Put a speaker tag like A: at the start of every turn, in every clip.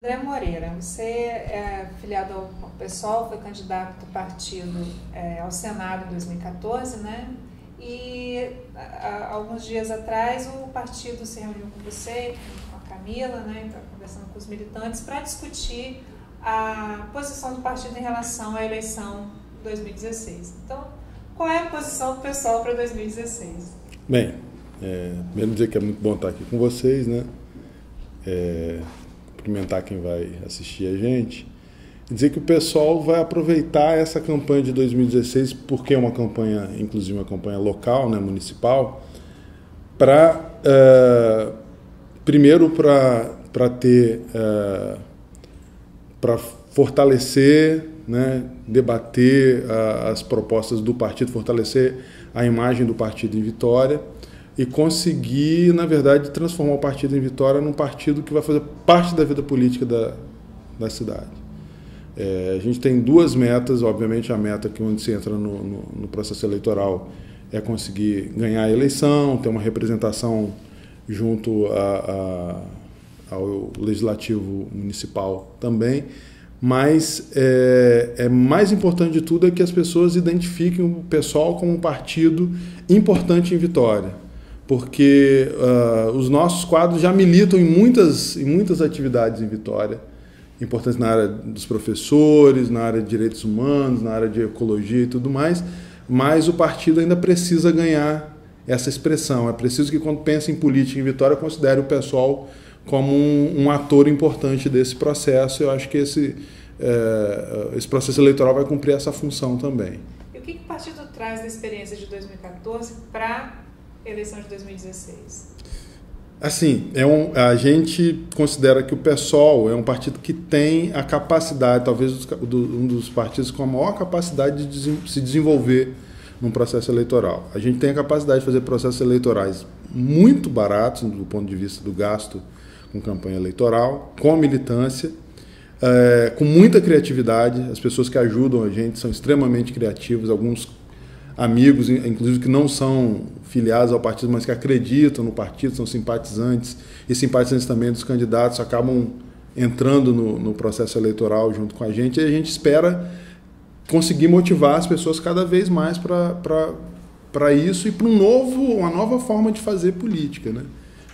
A: André Moreira, você é filiado ao PSOL, foi candidato do partido ao Senado em 2014, né? E alguns dias atrás o partido se reuniu com você, com a Camila, né? Tá conversando com os militantes para discutir a posição do partido em relação à eleição de 2016. Então, qual é a posição do PSOL para 2016?
B: Bem, primeiro dizer que é muito bom estar aqui com vocês, né? Cumprimentar quem vai assistir a gente e dizer que o PSOL vai aproveitar essa campanha de 2016, porque é uma campanha, inclusive uma campanha local, né, municipal, para primeiro para ter para fortalecer, né, debater as propostas do partido, fortalecer a imagem do partido em Vitória e conseguir, na verdade, transformar o partido em Vitória num partido que vai fazer parte da vida política da cidade. A gente tem duas metas, obviamente a meta que onde se entra no processo eleitoral é conseguir ganhar a eleição, ter uma representação junto ao Legislativo Municipal também, mas mais importante de tudo é que as pessoas identifiquem o PSOL como um partido importante em Vitória, porque os nossos quadros já militam em muitas atividades em Vitória, importantes na área dos professores, na área de direitos humanos, na área de ecologia e tudo mais, mas o partido ainda precisa ganhar essa expressão. É preciso que, quando pensa em política em Vitória, considere o PSOL como um ator importante desse processo. Eu acho que esse processo eleitoral vai cumprir essa função também.
A: E o que o partido traz da experiência de 2014 para a eleição de 2016?
B: Assim, a gente considera que o PSOL é um partido que tem a capacidade, talvez um dos partidos com a maior capacidade de se desenvolver num processo eleitoral. A gente tem a capacidade de fazer processos eleitorais muito baratos do ponto de vista do gasto com campanha eleitoral, com militância, com muita criatividade. As pessoas que ajudam a gente são extremamente criativas, alguns amigos, inclusive, que não são filiados ao partido, mas que acreditam no partido, são simpatizantes, e simpatizantes também dos candidatos, acabam entrando no processo eleitoral junto com a gente, e a gente espera conseguir motivar as pessoas cada vez mais para isso e para uma nova forma de fazer política, né?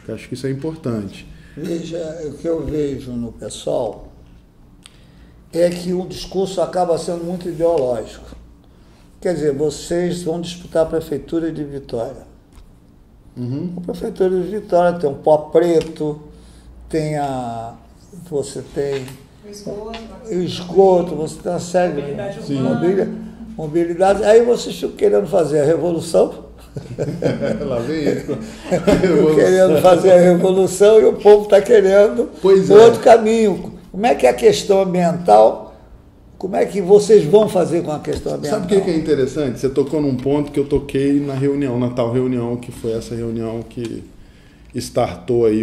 B: Eu acho que isso é importante.
C: Veja, o que eu vejo no PSOL é que o discurso acaba sendo muito ideológico. Quer dizer, vocês vão disputar a Prefeitura de Vitória. A Prefeitura de Vitória tem um pó preto, você tem o esgoto, você tem uma série de mobilidade. Aí vocês ficam querendo fazer a revolução.
B: Lá vem isso.
C: Querendo fazer a revolução e o povo está querendo outro caminho. Como é que é a questão ambiental? Como é que vocês vão fazer com a questão ambiental?
B: Sabe o que é interessante? Você tocou num ponto que eu toquei na tal reunião, que foi essa reunião que startou aí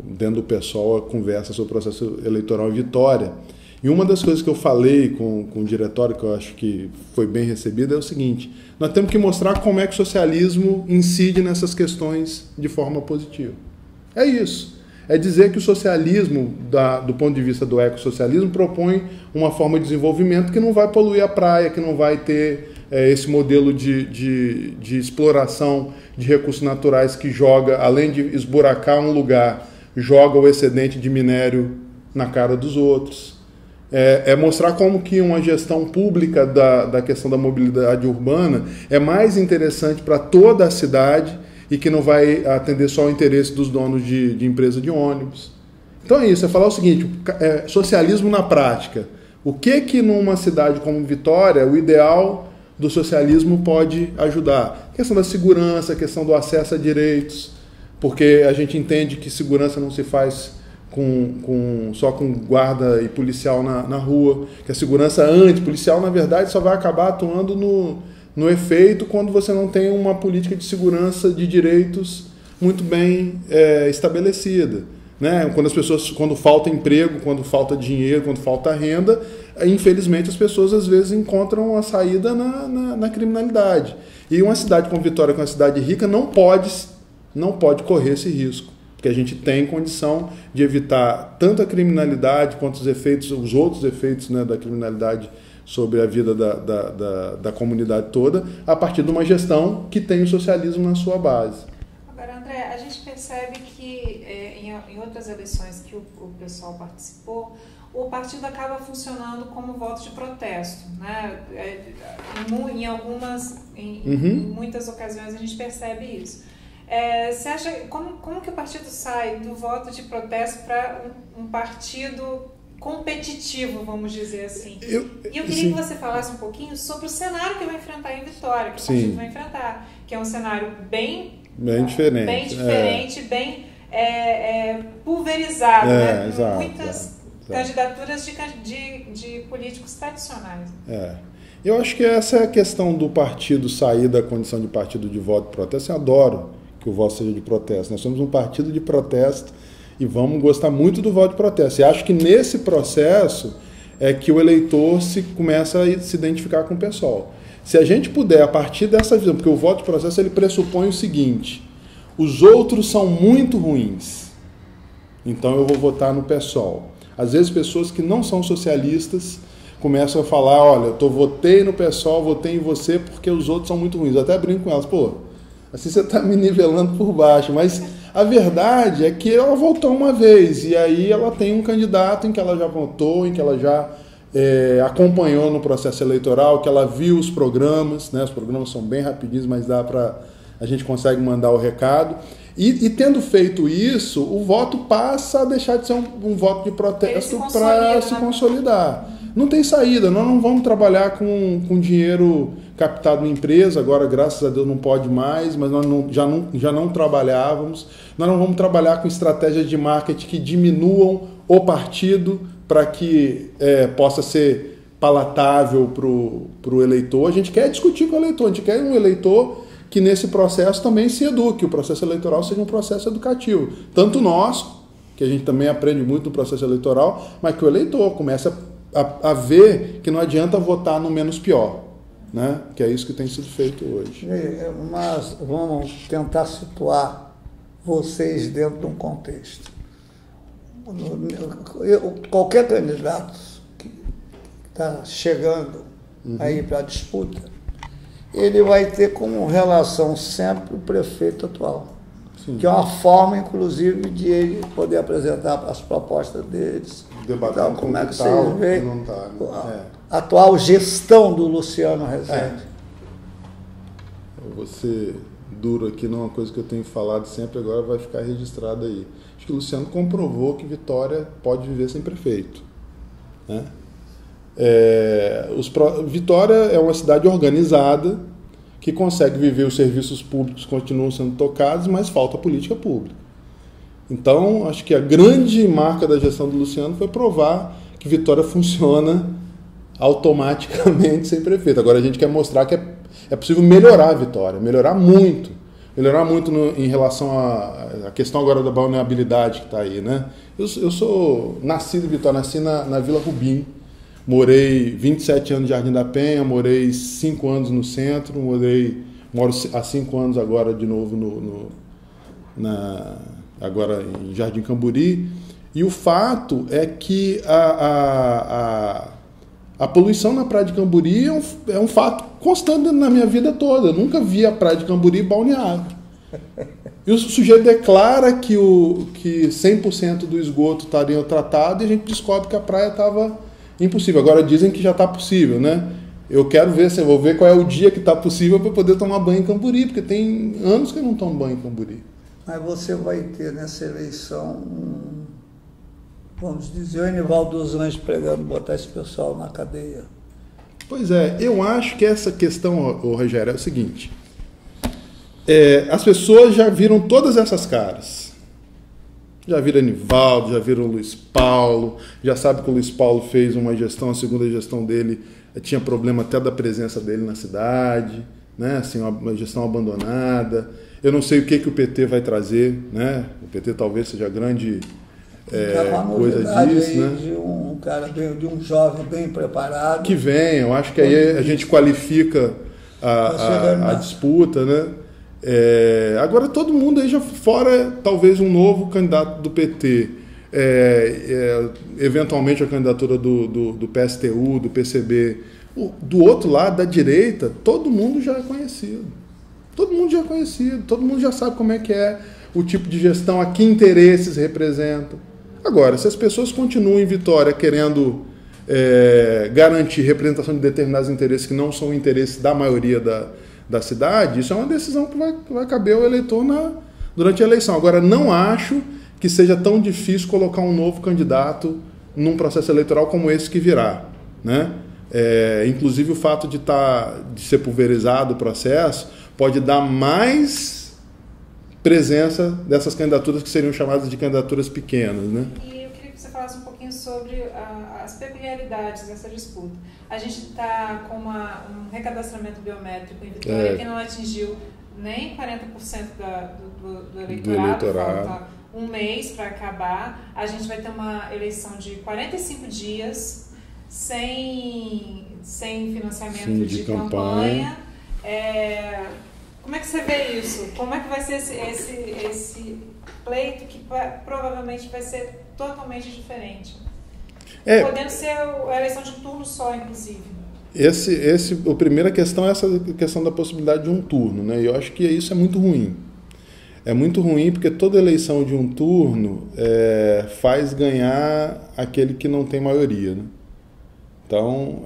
B: dentro do PSOL a conversa sobre o processo eleitoral em Vitória. E uma das coisas que eu falei com o diretório, que eu acho que foi bem recebida, é o seguinte: nós temos que mostrar como é que o socialismo incide nessas questões de forma positiva. É isso. É dizer que o socialismo, do ponto de vista do ecossocialismo, propõe uma forma de desenvolvimento que não vai poluir a praia, que não vai ter esse modelo de exploração de recursos naturais que joga, além de esburacar um lugar, joga o excedente de minério na cara dos outros. É mostrar como que uma gestão pública da questão da mobilidade urbana é mais interessante para toda a cidade e que não vai atender só o interesse dos donos de empresa de ônibus. Então é isso, é falar o seguinte: socialismo na prática. O que numa cidade como Vitória, o ideal do socialismo pode ajudar? A questão da segurança, a questão do acesso a direitos, porque a gente entende que segurança não se faz só com guarda e policial na rua, que a segurança antipolicial, na verdade, só vai acabar atuando no efeito quando você não tem uma política de segurança de direitos muito bem estabelecida, né? Quando falta emprego, quando falta dinheiro, quando falta renda, infelizmente as pessoas às vezes encontram a saída na criminalidade. E uma cidade como Vitória, que é uma cidade rica, não pode correr esse risco. porque a gente tem condição de evitar tanto a criminalidade quanto os outros efeitos, né, da criminalidade sobre a vida da comunidade toda, a partir de uma gestão que tem o socialismo na sua base.
A: Agora, André, a gente percebe que em outras eleições que o pessoal participou, o partido acaba funcionando como voto de protesto, né? Em muitas ocasiões a gente percebe isso. Você acha, como que o partido sai do voto de protesto para um partido competitivo, vamos dizer assim? Eu queria que você falasse um pouquinho sobre o cenário que vai enfrentar em Vitória, que o partido vai enfrentar, que é um cenário bem diferente, bem pulverizado, né?
B: Exato,
A: muitas candidaturas de políticos tradicionais.
B: Eu acho que essa é a questão do partido sair da condição de partido de voto de protesto. Eu adoro que o voto seja de protesto. Nós somos um partido de protesto e vamos gostar muito do voto de protesto. E acho que nesse processo é que o eleitor começa a se identificar com o PSOL. Se a gente puder, a partir dessa visão, porque o voto de processo ele pressupõe o seguinte: os outros são muito ruins, então eu vou votar no PSOL. Às vezes pessoas que não são socialistas começam a falar, olha, eu votei no PSOL, votei em você porque os outros são muito ruins. Eu até brinco com elas, assim você está me nivelando por baixo, mas a verdade é que ela votou uma vez, e aí ela tem um candidato em que ela já votou, em que ela já acompanhou no processo eleitoral, que ela viu os programas, né? Os programas são bem rapidinhos, mas a gente consegue mandar o recado. E tendo feito isso, o voto passa a deixar de ser um voto de protesto para se consolidar. Não tem saída, nós não vamos trabalhar com dinheiro captado em empresa, agora graças a Deus não pode mais, mas nós já não trabalhávamos. Nós não vamos trabalhar com estratégias de marketing que diminuam o partido para que possa ser palatável para o eleitor. A gente quer discutir com o eleitor, a gente quer um eleitor que nesse processo também se eduque, o processo eleitoral seja um processo educativo. Tanto nosso, que a gente também aprende muito no processo eleitoral, mas que o eleitor comece a ver que não adianta votar no menos pior, né? Que é isso que tem sido feito hoje.
C: Mas vamos tentar situar vocês dentro de um contexto. Qualquer candidato que está chegando aí para a disputa, ele vai ter como relação sempre o prefeito atual. Sim. Que é uma forma, inclusive, de ele poder apresentar as propostas deles.
B: Debater
C: como é que vocês veem a atual gestão do Luciano Rezende?
B: Eu vou ser duro aqui, não é uma coisa que eu tenho falado sempre, agora vai ficar registrado aí. Acho que o Luciano comprovou que Vitória pode viver sem prefeito, né? Vitória é uma cidade organizada que consegue viver, os serviços públicos continuam sendo tocados, mas falta política pública. Então, acho que a grande marca da gestão do Luciano foi provar que Vitória funciona automaticamente sem prefeito. Agora a gente quer mostrar que é possível melhorar a Vitória, melhorar muito em relação à questão agora da balneabilidade que está aí, né? Eu sou nascido em Vitória, nasci na Vila Rubim. Morei 27 anos no Jardim da Penha, morei 5 anos no centro, moro há 5 anos agora de novo agora em Jardim Camburi. E o fato é que a poluição na Praia de Camburi é um fato constante na minha vida toda. Eu nunca vi a Praia de Camburi balneável. E o sujeito declara que 100% do esgoto estaria tratado e a gente descobre que a praia estava impossível. Agora dizem que já está possível, né? Eu quero ver, vou ver qual é o dia que está possível para poder tomar banho em Camburi, porque tem anos que eu não tomo banho em Camburi.
C: Mas você vai ter nessa eleição, vamos dizer, o Enivaldo dos Anjos pregando botar esse pessoal na cadeia.
B: Pois é, eu acho que essa questão, Rogério, é o seguinte. As pessoas já viram todas essas caras. Já viram Enivaldo, já viram o Luiz Paulo, já sabe que o Luiz Paulo fez uma gestão, a segunda gestão dele tinha problema até da presença dele na cidade, né? Assim, uma gestão abandonada. Eu não sei o que o PT vai trazer, né? O PT talvez seja a grande coisa disso, né?
C: De um jovem bem preparado.
B: Que vem, eu acho que aí a gente qualifica a disputa, né? Agora todo mundo aí já fora, talvez um novo candidato do PT, eventualmente a candidatura do PSTU, do PCB, do outro lado, da direita, todo mundo já é conhecido. Todo mundo já é conhecido, todo mundo já sabe como é que é o tipo de gestão, a que interesses representam. Agora, se as pessoas continuam em Vitória querendo garantir representação de determinados interesses que não são interesses da maioria da cidade, isso é uma decisão que vai caber ao eleitor durante a eleição. Agora, não acho que seja tão difícil colocar um novo candidato num processo eleitoral como esse que virá, né? Inclusive o fato de ser pulverizado o processo pode dar mais presença dessas candidaturas que seriam chamadas de candidaturas pequenas, né?
A: E eu queria que você falasse um pouquinho sobre as peculiaridades dessa disputa. A gente está com um recadastramento biométrico em Vitória que não atingiu nem 40% do eleitorado, falta um mês para acabar. A gente vai ter uma eleição de 45 dias sem financiamento de campanha. Como é que você vê isso? Como é que vai ser esse pleito que provavelmente vai ser totalmente diferente? Podendo ser a eleição de um turno só, inclusive.
B: A primeira questão é essa questão da possibilidade de um turno, né? E eu acho que isso é muito ruim. É muito ruim porque toda eleição de um turno faz ganhar aquele que não tem maioria, né? Então,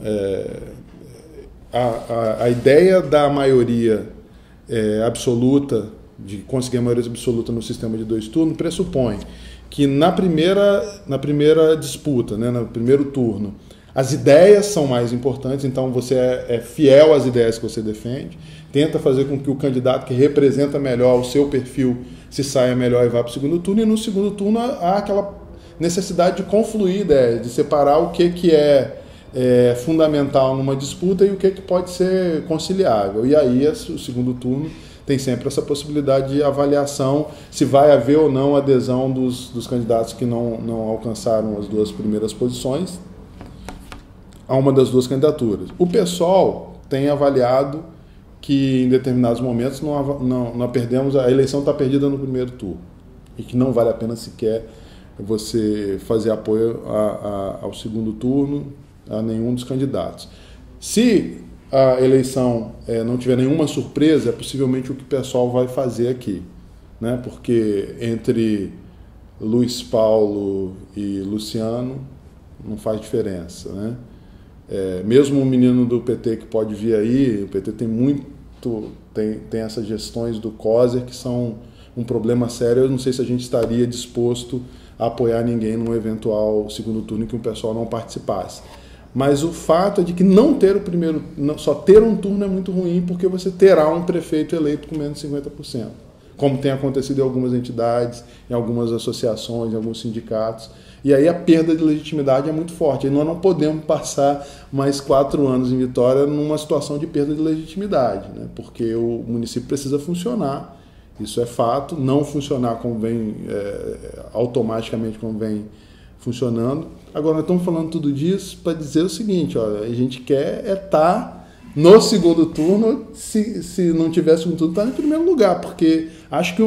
B: a ideia da maioria absoluta, de conseguir a maioria absoluta no sistema de 2 turnos, pressupõe que na primeira disputa, né, no primeiro turno, as ideias são mais importantes, então você é fiel às ideias que você defende, tenta fazer com que o candidato que representa melhor o seu perfil se saia melhor e vá para o segundo turno, e no segundo turno há aquela necessidade de confluir ideias, de separar o que é fundamental numa disputa e o que pode ser conciliável. E aí o segundo turno tem sempre essa possibilidade de avaliação se vai haver ou não adesão dos candidatos que não alcançaram as 2 primeiras posições a uma das 2 candidaturas. O PSOL tem avaliado que em determinados momentos não perdemos, a eleição está perdida no primeiro turno e que não vale a pena sequer você fazer apoio ao segundo turno a nenhum dos candidatos. Se a eleição não tiver nenhuma surpresa, é possivelmente o que o pessoal vai fazer aqui, né? Porque entre Luiz Paulo e Luciano não faz diferença, né? Mesmo o menino do PT que pode vir aí, o PT tem essas gestões do COSER que são um problema sério. Eu não sei se a gente estaria disposto a apoiar ninguém num eventual segundo turno em que o pessoal não participasse. Mas o fato é de que só ter um turno é muito ruim, porque você terá um prefeito eleito com menos de 50%, como tem acontecido em algumas entidades, em algumas associações, em alguns sindicatos. E aí a perda de legitimidade é muito forte. E nós não podemos passar mais 4 anos em Vitória numa situação de perda de legitimidade, né? Porque o município precisa funcionar, isso é fato, não funcionar como vem, automaticamente como vem funcionando. Agora, nós estamos falando tudo disso para dizer o seguinte, olha, a gente quer estar no segundo turno, se não tivesse um turno, estar em primeiro lugar, porque acho que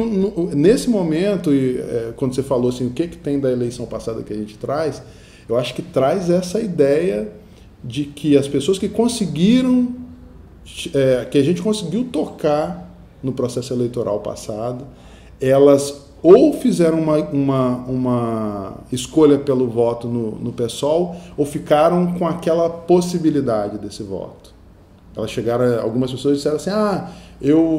B: nesse momento, quando você falou assim, o que tem da eleição passada que a gente traz, eu acho que traz essa ideia de que as pessoas que conseguiram, que a gente conseguiu tocar no processo eleitoral passado, elas ou fizeram uma escolha pelo voto no PSOL, ou ficaram com aquela possibilidade desse voto. Elas chegaram, algumas pessoas disseram assim, eu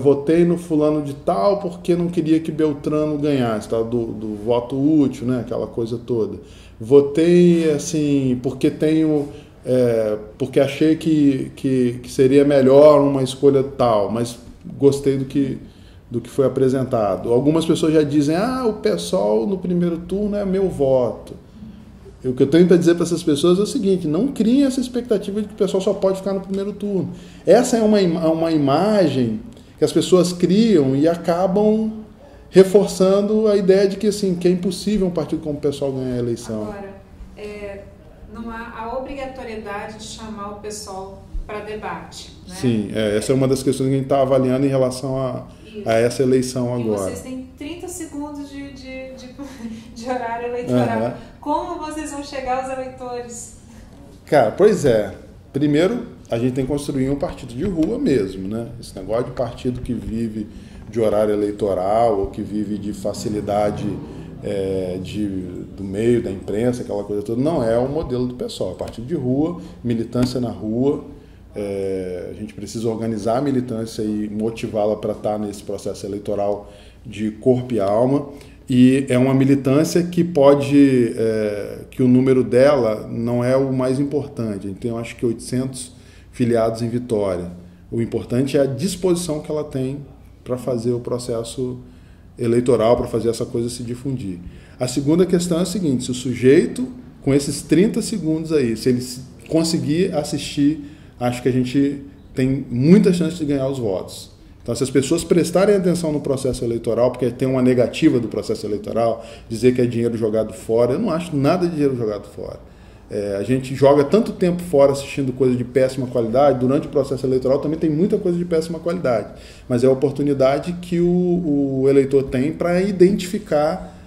B: votei no fulano de tal porque não queria que Beltrano ganhasse, tá? do voto útil, né? Aquela coisa toda. Votei assim porque porque achei que seria melhor uma escolha tal, mas gostei do que foi apresentado. Algumas pessoas já dizem, o PSOL no primeiro turno é meu voto. O que eu tenho para dizer para essas pessoas é o seguinte, não criem essa expectativa de que o PSOL só pode ficar no primeiro turno. Essa é uma imagem que as pessoas criam e acabam reforçando a ideia de que, assim, que é impossível um partido como o PSOL ganhar a eleição.
A: Agora, não há a obrigatoriedade de chamar o PSOL para debate. Né?
B: Sim, essa é uma das questões que a gente está avaliando em relação a essa eleição agora.
A: E vocês têm 30 segundos de horário eleitoral. Uhum. Como vocês vão chegar aos eleitores?
B: Cara, pois é. Primeiro, a gente tem que construir um partido de rua mesmo, né? Esse negócio de partido que vive de horário eleitoral ou que vive de facilidade do meio, da imprensa, aquela coisa toda, não é o modelo do PSOL. É partido de rua, militância na rua. A gente precisa organizar a militância e motivá-la para estar nesse processo eleitoral de corpo e alma. E é uma militância que pode, que o número dela não é o mais importante. A gente tem, eu acho que 800 filiados em Vitória. O importante é a disposição que ela tem para fazer o processo eleitoral, para fazer essa coisa se difundir. A segunda questão é a seguinte: se o sujeito, com esses 30 segundos aí, se ele conseguir assistir, acho que a gente tem muita chance de ganhar os votos. Então, se as pessoas prestarem atenção no processo eleitoral, porque tem uma negativa do processo eleitoral, dizer que é dinheiro jogado fora, eu não acho nada de dinheiro jogado fora. A gente joga tanto tempo fora assistindo coisa de péssima qualidade, durante o processo eleitoral também tem muita coisa de péssima qualidade, mas é a oportunidade que o eleitor tem para identificar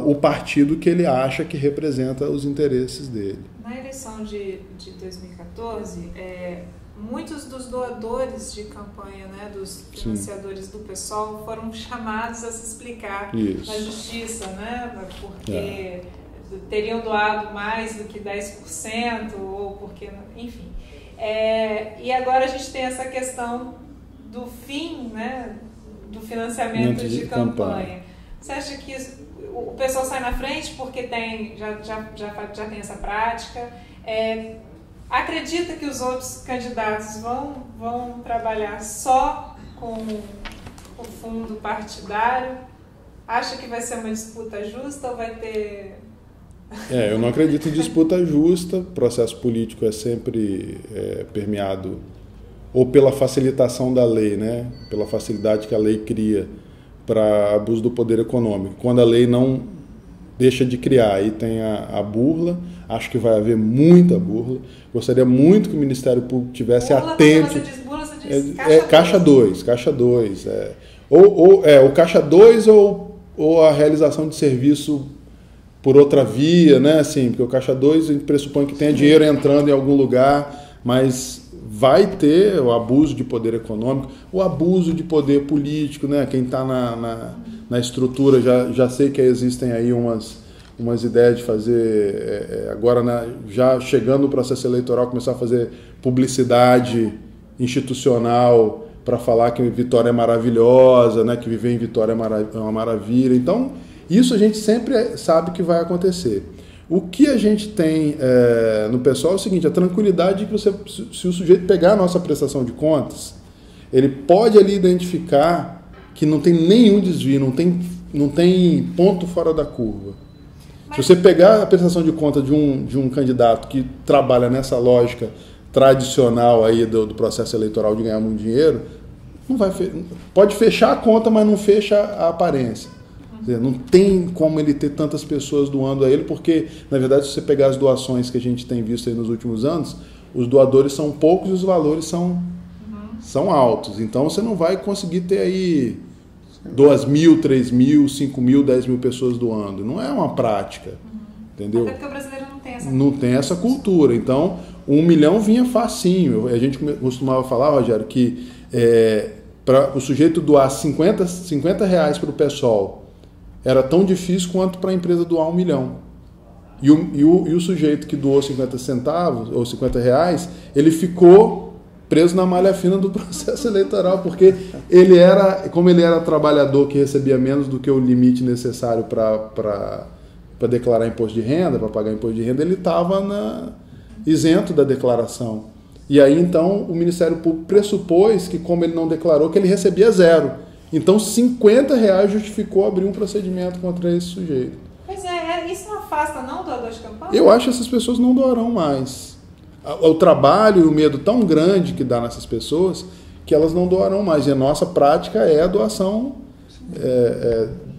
B: o partido que ele acha que representa os interesses dele.
A: Na eleição de 2014, muitos dos doadores de campanha, né, dos financiadores Sim. do PSOL, foram chamados a se explicar
B: Isso.
A: na justiça, né, porque teriam doado mais do que 10%, ou porque, enfim. E agora a gente tem essa questão do fim, né, do financiamento de campanha. Você acha que o pessoal sai na frente porque já tem essa prática? Acredita que os outros candidatos vão trabalhar só com o fundo partidário? Acha que vai ser uma disputa justa ou vai ter...
B: Eu não acredito em disputa justa. O processo político é sempre permeado ou pela facilitação da lei, né? Pela facilidade que a lei cria para abuso do poder econômico. Quando a lei não deixa de criar, aí tem a burla. Acho que vai haver muita burla. Gostaria muito que o Ministério Público tivesse atento.
A: Você diz burla, você diz
B: caixa 2. O caixa 2 ou a realização de serviço por outra via, né? Assim, porque o caixa 2 a gente pressupõe que tenha dinheiro entrando em algum lugar, mas vai ter o abuso de poder econômico, o abuso de poder político, né? Quem está na estrutura, já sei que existem aí umas ideias de fazer, agora já chegando no processo eleitoral, começar a fazer publicidade institucional para falar que Vitória é maravilhosa, né? Que viver em Vitória é uma maravilha. Então, isso a gente sempre sabe que vai acontecer. O que a gente tem no pessoal é o seguinte: a tranquilidade de que se o sujeito pegar a nossa prestação de contas, ele pode ali identificar que não tem nenhum desvio, não tem ponto fora da curva. Se você pegar a prestação de conta de um candidato que trabalha nessa lógica tradicional aí do processo eleitoral de ganhar muito dinheiro, pode fechar a conta, mas não fecha a aparência. Não tem como ele ter tantas pessoas doando a ele, porque, na verdade, se você pegar as doações que a gente tem visto aí nos últimos anos, os doadores são poucos e os valores são altos. Então, você não vai conseguir ter aí 2.000, 3.000, 5.000, 10.000 pessoas doando. Não é uma prática, entendeu?
A: Até porque o brasileiro não tem essa cultura.
B: Não tem essa cultura. Então, 1 milhão vinha facinho. A gente costumava falar, Rogério, que para o sujeito doar 50 reais para o PSOL, era tão difícil quanto para a empresa doar 1 milhão. E o sujeito que doou 50 centavos ou 50 reais, ele ficou preso na malha fina do processo eleitoral, porque como ele era trabalhador que recebia menos do que o limite necessário para declarar imposto de renda, para pagar imposto de renda, ele estava isento da declaração. E aí, então, o Ministério Público pressupôs que, como ele não declarou, que ele recebia zero. Então, 50 reais justificou abrir um procedimento contra esse sujeito.
A: Pois isso não afasta, não, doador de campanha?
B: Eu acho que essas pessoas não doarão mais. O trabalho e o medo tão grande que dá nessas pessoas, que elas não doarão mais. E a nossa prática é a doação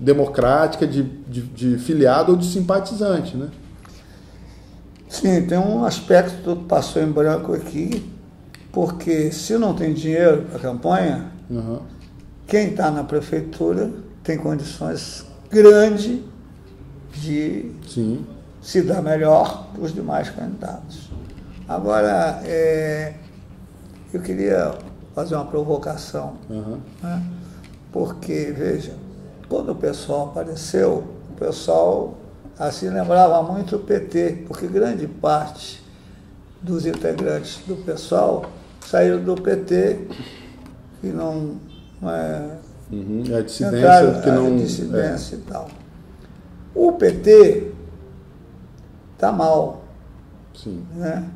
B: democrática de filiado ou de simpatizante, né?
C: Sim, tem um aspecto que passou em branco aqui, Porque se não tem dinheiro para a campanha,
B: Uhum.
C: quem está na prefeitura tem condições grandes de
B: Sim.
C: se dar melhor que os demais candidatos. Agora, eu queria fazer uma provocação,
B: Uhum.
C: né? Porque, veja, quando o pessoal apareceu, o pessoal assim lembrava muito o PT, porque grande parte dos integrantes do pessoal saíram do PT e não
B: Uhum. É a dissidência
C: entraram
B: que não...
C: a dissidência e tal. O PT está mal,
B: Sim.
C: né?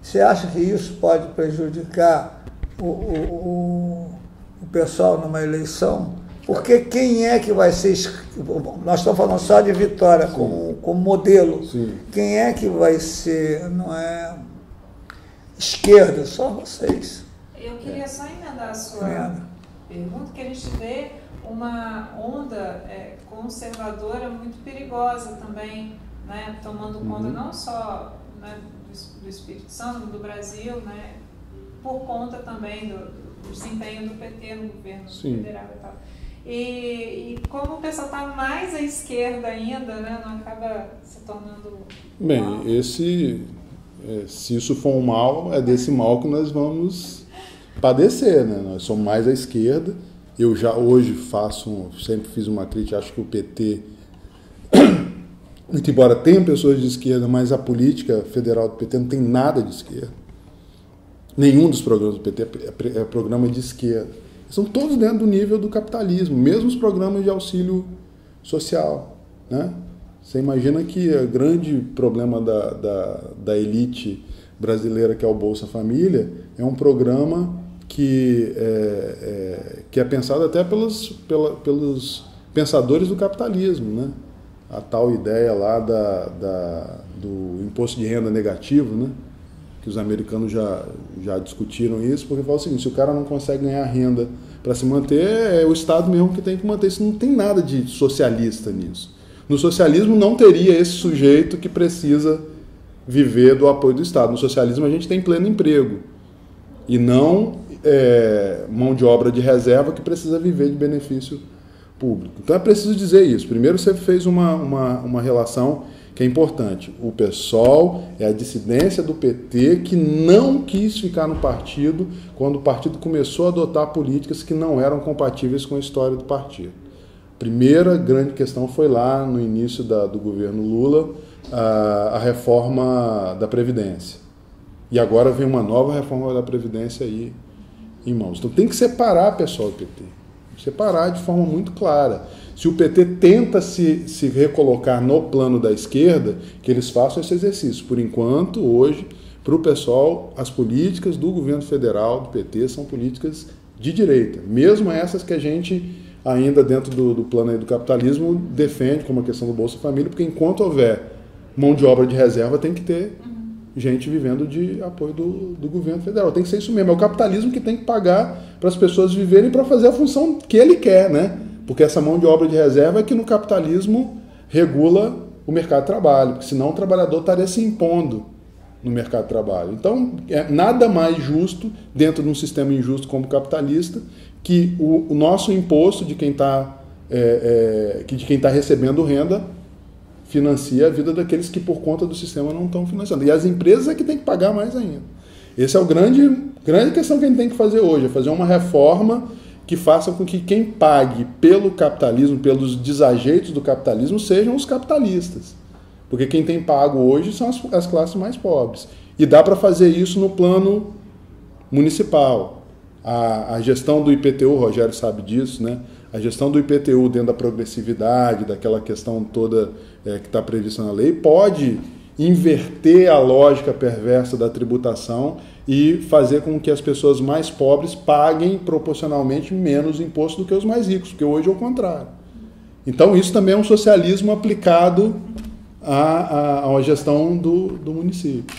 C: Você acha que isso pode prejudicar o pessoal numa eleição? Porque quem é que vai ser... Nós estamos falando só de Vitória como modelo.
B: Sim.
C: Quem é que vai ser, não é esquerda? Só vocês.
A: Eu queria só emendar a sua pergunta, que a gente vê uma onda conservadora muito perigosa também, né, tomando conta não só, né, do Espírito Santo, do Brasil, né, por conta também do desempenho do PT no governo federal e tal. E como o pessoal está mais à esquerda ainda, né, não acaba se tornando...
B: Bem,
A: mal.
B: se isso for um mal, é desse mal que nós vamos padecer, né? Nós somos mais à esquerda. Eu já hoje sempre fiz uma crítica, acho que o PT, muito embora tenha pessoas de esquerda, mas a política federal do PT não tem nada de esquerda. Nenhum dos programas do PT é programa de esquerda. São todos dentro do nível do capitalismo, mesmo os programas de auxílio social, né? Você imagina que o grande problema da elite brasileira, que é o Bolsa Família, é um programa que é pensado até pelos pensadores do capitalismo, né? A tal ideia lá do imposto de renda negativo, né? Que os americanos já discutiram isso, porque fala o seguinte: se o cara não consegue ganhar renda para se manter, é o Estado mesmo que tem que manter. Isso não tem nada de socialista nisso. No socialismo não teria esse sujeito que precisa viver do apoio do Estado. No socialismo a gente tem pleno emprego e não mão de obra de reserva que precisa viver de benefício público. Então é preciso dizer isso. Primeiro você fez uma relação que é importante. O PSOL é a dissidência do PT que não quis ficar no partido quando o partido começou a adotar políticas que não eram compatíveis com a história do partido. A primeira grande questão foi lá no início do governo Lula, a reforma da Previdência. E agora vem uma nova reforma da Previdência aí em mãos. Então tem que separar, pessoal, do PT. Separar de forma muito clara. Se o PT tenta se recolocar no plano da esquerda, que eles façam esse exercício. Por enquanto, hoje, para o pessoal, as políticas do governo federal, do PT, são políticas de direita. Mesmo essas que a gente, ainda dentro do plano aí do capitalismo, defende, como a questão do Bolsa Família, porque enquanto houver mão de obra de reserva, tem que ter gente vivendo de apoio do governo federal. Tem que ser isso mesmo. É o capitalismo que tem que pagar para as pessoas viverem para fazer a função que ele quer, né? Porque essa mão de obra de reserva é que no capitalismo regula o mercado de trabalho, porque senão o trabalhador estaria se impondo no mercado de trabalho. Então, é nada mais justo, dentro de um sistema injusto como o capitalista, que o nosso imposto de quem está recebendo renda financia a vida daqueles que por conta do sistema não estão financiando. E as empresas é que tem que pagar mais ainda. Essa é a grande questão que a gente tem que fazer hoje, é fazer uma reforma que faça com que quem pague pelo capitalismo, pelos desajeitos do capitalismo, sejam os capitalistas. Porque quem tem pago hoje são as classes mais pobres. E dá para fazer isso no plano municipal. A gestão do IPTU, o Rogério sabe disso, né? A gestão do IPTU dentro da progressividade, daquela questão toda que está prevista na lei, pode inverter a lógica perversa da tributação e fazer com que as pessoas mais pobres paguem proporcionalmente menos imposto do que os mais ricos, porque hoje é o contrário. Então isso também é um socialismo aplicado à gestão do município.